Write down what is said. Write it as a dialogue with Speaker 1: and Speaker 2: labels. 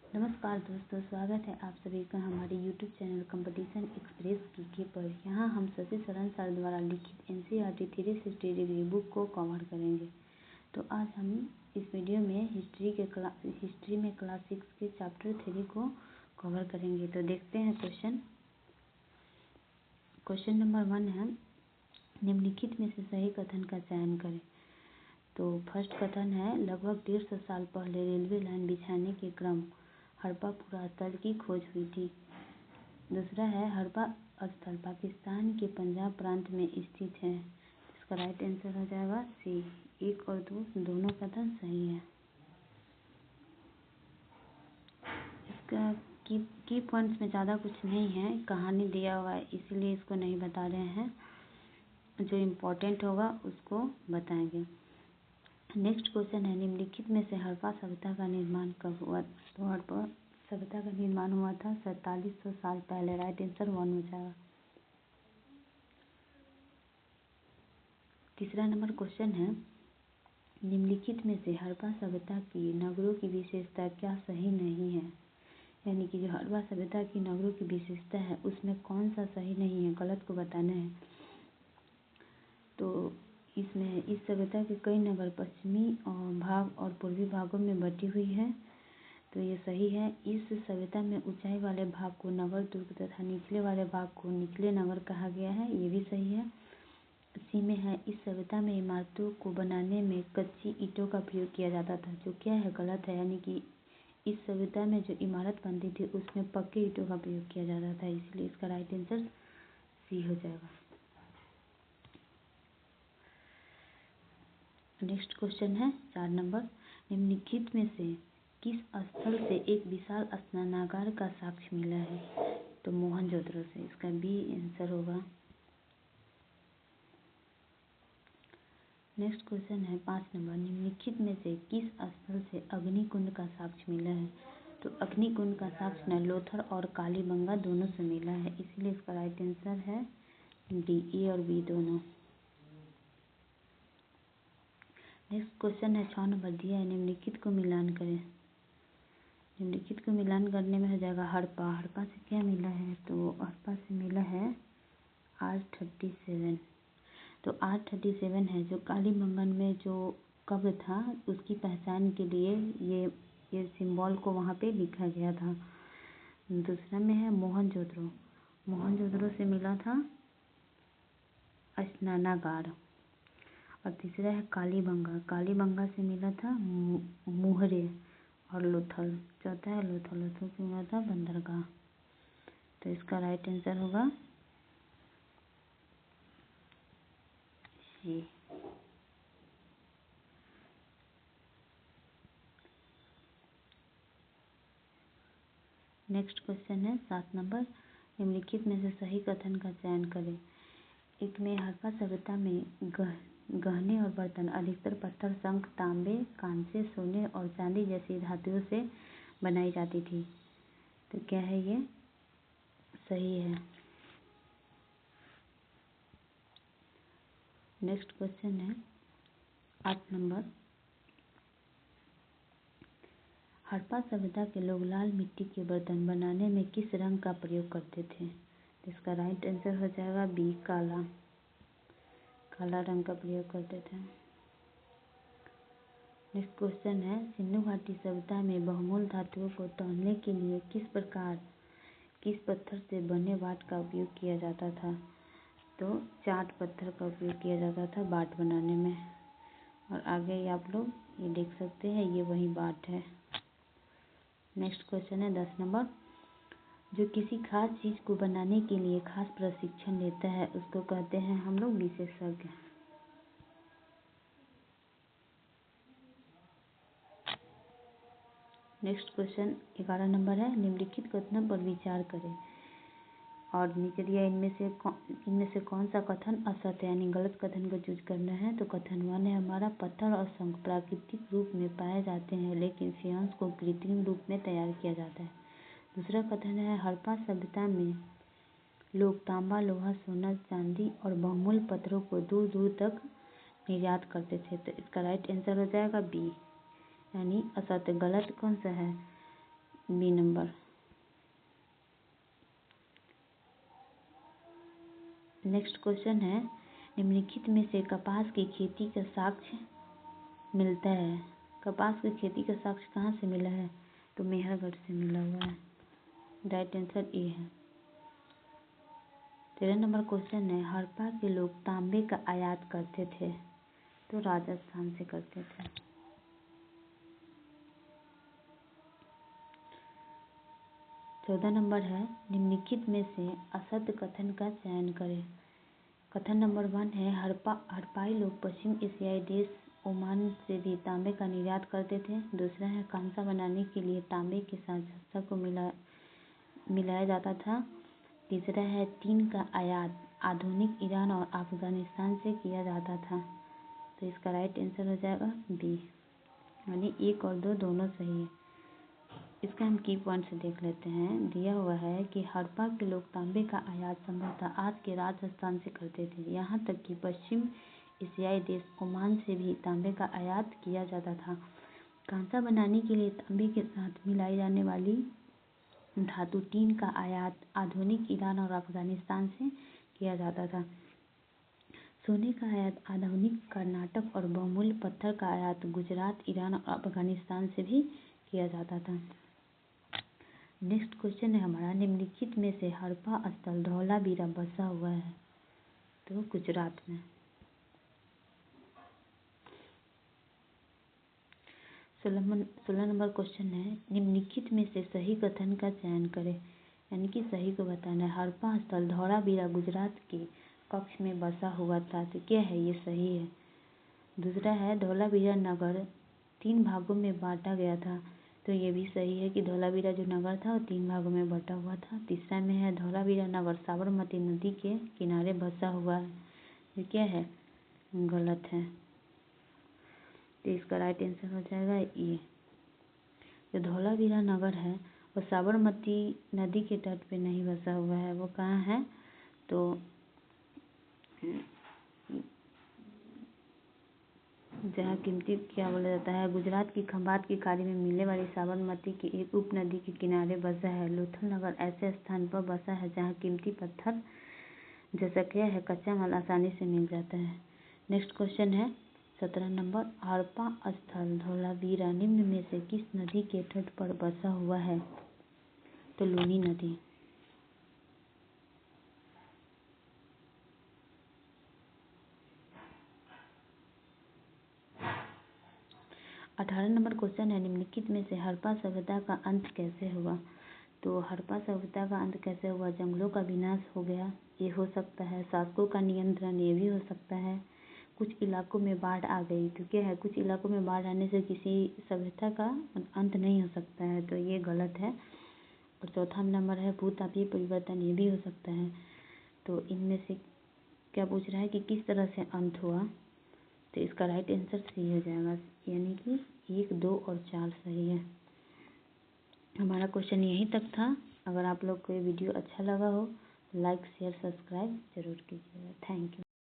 Speaker 1: नमस्कार दोस्तों, स्वागत है आप सभी का हमारे YouTube चैनल कंपटीशन एक्सप्रेस के पर। यहाँ हम शशि शरण सर द्वारा लिखित NCERT 360 डिग्री बुक को कवर करेंगे। तो आज हम इस वीडियो में हिस्ट्री में क्लास 6 के चैप्टर 3 को कवर करेंगे। तो देखते हैं क्वेश्चन नंबर 1 है, निम्नलिखित में से सही कथन का चयन करें। तो फर्स्ट कथन है, लगभग 150 साल पहले रेलवे लाइन बिछाने के क्रम हड़प्पा पुरास्थल की खोज हुई थी। दूसरा है, हड़प्पा स्थल पाकिस्तान के पंजाब प्रांत में स्थित है। इसका राइट आंसर हो जाएगा सी। 1 और 2 दोनों कथन सही है। इसका की पॉइंट्स में ज़्यादा कुछ नहीं है, कहानी दिया हुआ है इसीलिए इसको नहीं बता रहे हैं, जो इम्पोर्टेंट होगा उसको बताएंगे। नेक्स्ट क्वेश्चन है, निम्नलिखित में से हड़प्पा सभ्यता का निर्माण कब हुआ? तो हड़प्पा सभ्यता का निर्माण हुआ था 4700 साल पहले। राइट आंसर 1 हो जाएगा। तीसरा नंबर क्वेश्चन है, निम्नलिखित में से हड़प्पा सभ्यता की नगरों की विशेषता क्या सही नहीं है? यानी कि जो हड़प्पा सभ्यता की नगरों की विशेषता है उसमें कौन सा सही नहीं है, गलत को बताना है। तो इसमें इस सभ्यता के कई नगर पश्चिमी भाग और पूर्वी भागों में बटी हुई है, तो ये सही है। इस सभ्यता में ऊंचाई वाले भाग को नगर दुर्ग तथा निचले वाले भाग को निचले नगर कहा गया है, ये भी सही है। सी में है, इस सभ्यता में इमारतों को बनाने में कच्ची ईंटों का प्रयोग किया जाता था, जो क्या है, गलत है। यानी कि इस सभ्यता में जो इमारत बनती थी उसमें पक्के ईंटों का प्रयोग किया जाता था, इसलिए इसका राइट आंसर सी हो जाएगा। नेक्स्ट क्वेश्चन है 4 नंबर, निम्नलिखित में से किस स्थल से एक विशाल स्नानागार का साक्ष्य मिला है? तो मोहनजोदड़ो से। इसका बी आंसर होगा। नेक्स्ट क्वेश्चन है 5 नंबर, निम्नलिखित में से किस स्थल से अग्निकुंड का साक्ष्य मिला है? तो अग्निकुंड का साक्ष्य नलोथर और कालीबंगा दोनों से मिला है, इसलिए इसका राइट आंसर है डी। ए और बी दोनों। नेक्स्ट क्वेश्चन है 6 नंबर दिया है, निम्नलिखित को मिलान करें। निम्नलिखित को मिलान करने में हो जाएगा हड़प्पा से क्या मिला है? तो हड़प्पा से मिला है R37। तो R37 है जो कालीबंगन में जो कब्र था उसकी पहचान के लिए ये सिंबल को वहाँ पे लिखा गया था। दूसरा में है मोहनजोदड़ो से मिला था स्नानागार। और तीसरा है कालीबंगा से मिला था मुहरे और लोथल। चौथा है लोथल से मिला था बंदरगाह। तो इसका राइट आंसर होगा सी। नेक्स्ट क्वेश्चन है 7 नंबर, निम्नलिखित में से सही कथन का चयन करें। एक में हड़प्पा सभ्यता में गहने और बर्तन अधिकतर पत्थर, शंख, तांबे, कांसे, सोने और चांदी जैसी धातुओं से बनाई जाती थी। तो क्या है, ये सही है। नेक्स्ट क्वेश्चन है 8 नंबर, हड़प्पा सभ्यता के लोग लाल मिट्टी के बर्तन बनाने में किस रंग का प्रयोग करते थे? तो इसका राइट आंसर हो जाएगा बी, काला रंग का प्रयोग करते थे। नेक्स्ट क्वेश्चन है, सिंधु घाटी सभ्यता में बहुमूल्य धातुओं को तौलने के लिए किस पत्थर से बने बाट का उपयोग किया जाता था? तो चाट पत्थर का उपयोग किया जाता था बाट बनाने में। और आगे आप लोग ये देख सकते हैं, ये वही बाट है। नेक्स्ट क्वेश्चन है 10 नंबर, जो किसी खास चीज़ को बनाने के लिए खास प्रशिक्षण लेता है उसको कहते हैं हम लोग विशेषज्ञ। नेक्स्ट क्वेश्चन 11 नंबर है, निम्नलिखित कथनों पर विचार करें और नीचे दिया इनमें से कौन सा कथन असत्य यानी गलत कथन को चूज करना है। तो कथन 1 है, हमारा पत्थर और शंख प्राकृतिक रूप में पाए जाते हैं लेकिन फ्यांस को कृत्रिम रूप में तैयार किया जाता है। दूसरा कथन है, हड़प्पा सभ्यता में लोग तांबा, लोहा, सोना, चांदी और बहुमूल्य पत्थरों को दूर दूर तक निर्यात करते थे। तो इसका राइट आंसर हो जाएगा बी, यानी असत्य। गलत कौन सा है? B number. नेक्स्ट क्वेश्चन है, निम्नलिखित में से कपास की खेती का साक्ष्य मिलता है। कपास की खेती का साक्ष्य कहाँ से मिला है? तो मेहरगढ़ से मिला हुआ है। राइट आंसर ए है। 13 नंबर क्वेश्चन है, हड़प्पा के लोग तांबे का आयात करते थे। तो राजस्थान से करते थे। 14 नंबर है, निम्नलिखित में से असत्य कथन का चयन करें। कथन नंबर 1 है, हड़प्पाई लोग पश्चिम एशियाई देश ओमान से भी तांबे का निर्यात करते थे। दूसरा है, कांसा बनाने के लिए तांबे के साथ जस्ता को मिलाया जाता था। तीसरा है, टीन का आयात आधुनिक ईरान और अफगानिस्तान से किया जाता था। तो इसका राइट आंसर हो जाएगा बी, यानी 1 और 2 दोनों सही है। इसका हम की पॉइंट्स देख लेते हैं। दिया हुआ है कि हड़प्पा के लोग तांबे का आयात संभवतः आज के राजस्थान से करते थे। यहाँ तक कि पश्चिम एशियाई देश ओमान से भी तांबे का आयात किया जाता था। कांसा बनाने के लिए तांबे के साथ मिलाई जाने वाली धातु टीन का आयात आधुनिक ईरान और अफगानिस्तान से किया जाता था। सोने का आयात आधुनिक कर्नाटक और बहुमूल्य पत्थर का आयात गुजरात, ईरान और अफगानिस्तान से भी किया जाता था। नेक्स्ट क्वेश्चन है हमारा, निम्नलिखित में से हड़प्पा स्थल धौलावीरा बसा हुआ है। तो गुजरात में। 16 नंबर क्वेश्चन है, निम्नलिखित में से सही कथन का चयन करें, यानी कि सही को बताना है। हड़प्पा स्थल धौलावीरा गुजरात के कक्ष में बसा हुआ था। तो क्या है? ये सही है। दूसरा है, धौलावीरा नगर 3 भागों में बांटा गया था। तो ये भी सही है कि धौलावीरा जो नगर था वो 3 भागों में बटा हुआ था। तीसरा में है, धौलावीरा नगर साबरमती नदी के किनारे बसा हुआ है। ये क्या है? गलत है। तो इसका राइट आंसर हो जाएगा ये। जो धौलावीरा नगर है वो साबरमती नदी के तट पे नहीं बसा हुआ है। वो कहाँ है? तो जहाँ कीमती क्या बोला जाता है, गुजरात की खंभात की खाड़ी में मिलने वाली साबरमती की एक उपनदी के किनारे बसा है। लोथल नगर ऐसे स्थान पर बसा है जहाँ कीमती पत्थर जैसा क्या है, कच्चा माल आसानी से मिल जाता है। नेक्स्ट क्वेश्चन है 17 नंबर, हड़प्पा स्थल धौलावीरा निम्न में से किस नदी के तट पर बसा हुआ है? तो लूनी नदी। 18 नंबर क्वेश्चन है, निम्नलिखित में से हड़प्पा सभ्यता का अंत कैसे हुआ? तो हड़प्पा सभ्यता का अंत कैसे हुआ? जंगलों का विनाश हो गया, ये हो सकता है। शासकों का नियंत्रण, ये भी हो सकता है। कुछ इलाकों में बाढ़ आ गई। तो क्या है? कुछ इलाकों में बाढ़ आने से किसी सभ्यता का अंत नहीं हो सकता है। तो ये गलत है। और चौथा नंबर है, भूतापीय परिवर्तन, ये भी हो सकता है। तो इनमें से क्या पूछ रहा है कि किस तरह से अंत हुआ? तो इसका राइट आंसर सी हो जाएगा, यानी कि 1, 2 और 4 सही है। हमारा क्वेश्चन यहीं तक था। अगर आप लोग को ये वीडियो अच्छा लगा हो, लाइक शेयर सब्सक्राइब जरूर कीजिएगा। Thank you.